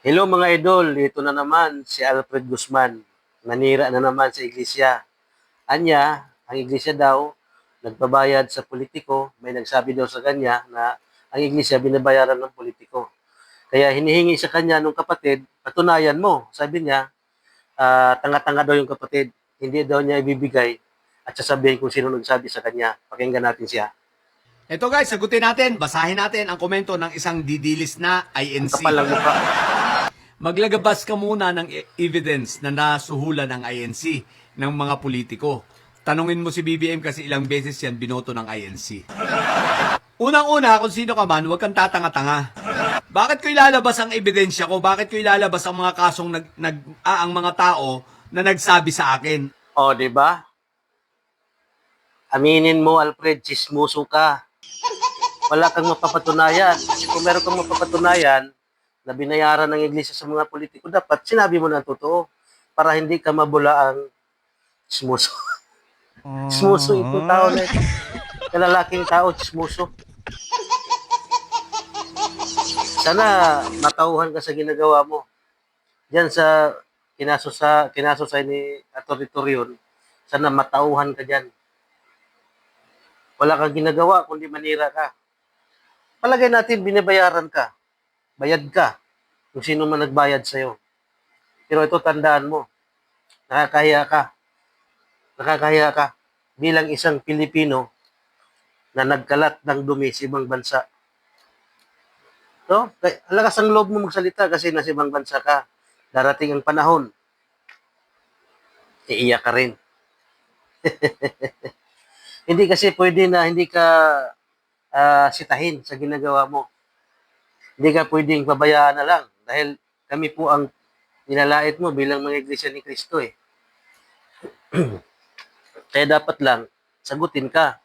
Hello mga idol, ito na naman si Alfred Guzman. Nanira na naman sa iglesia. Anya, ang iglesia daw, nagbabayad sa politiko. May nagsabi daw sa kanya na ang iglesia binabayaran ng politiko. Kaya hinihingi sa kanya nung kapatid, patunayan mo. Sabi niya, tanga-tanga daw yung kapatid. Hindi daw niya ibibigay at sasabihin kung sino nagsabi sa kanya. Pakinggan natin siya. Ito guys, sagutin natin, basahin natin ang komento ng isang didilis na Ang INC. kapal lang mukha. Maglagabas ka muna ng evidence na nasuhulan ng INC ng mga politiko. Tanungin mo si BBM kasi ilang beses yan binoto ng INC. Unang-una, kung sino ka man, huwag kang tatanga-tanga. Bakit ko ilalabas ang ebidensya ko? Bakit ko ilalabas ang mga kasong ang mga tao na nagsabi sa akin? O, di ba? Aminin mo, Alfred, chismoso ka. Wala kang mapapatunayan. Kasi kung meron kang mapapatunayan na binayaran ng iglesia sa mga politiko, dapat sinabi mo na ang totoo para hindi ka mabulaang chismoso. Chismoso itong tao na ito. Kalalaking tao, chismoso. Sana matauhan ka sa ginagawa mo. Diyan sa kinaso sa ni Atty. Torion, sana matauhan ka diyan. Wala kang ginagawa kundi manira ka. Palagay natin binabayaran ka. Bayad ka kung sino man nagbayad sa'yo. Pero ito tandaan mo, nakakahiya ka. Nakakahiya ka bilang isang Pilipino na nagkalat ng dumi sa ibang bansa. No? Lakas ang loob mo magsalita kasi nasa ibang bansa ka. Darating ang panahon, iiyak ka rin. Hindi kasi pwede na hindi ka sitahin sa ginagawa mo. Hindi ka pwedeng pabayaan na lang dahil kami po ang nilalait mo bilang mga iglesia ni Kristo eh. Kaya dapat lang, sagutin ka.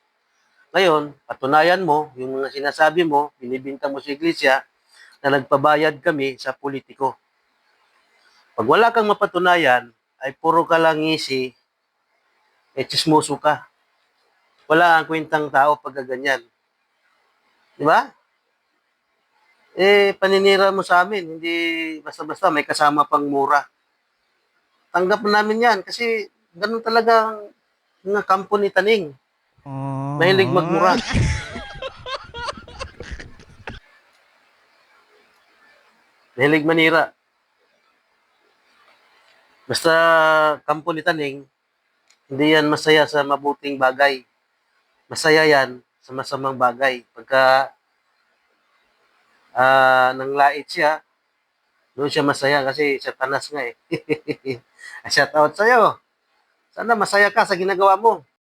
Ngayon, patunayan mo, yung mga sinasabi mo, binibinta mo sa iglesia, na nagpabayad kami sa politiko. Pag wala kang mapatunayan, ay puro ka lang ngisi, chismoso ka. Wala ang kwentang tao pag ganyan. Di ba? Paninira mo sa amin, hindi basta-basta, may kasama pang mura. Tanggap namin yan kasi ganun talaga ang kampo ni Taning. Mahilig magmura. Mahilig manira. Basta kampo ni Taning, hindi yan masaya sa mabuting bagay. Masaya yan sa masamang bagay. Pagka nanglait siya, doon siya masaya kasi satanas nga eh. Shout out sa'yo. Sana masaya ka sa ginagawa mo.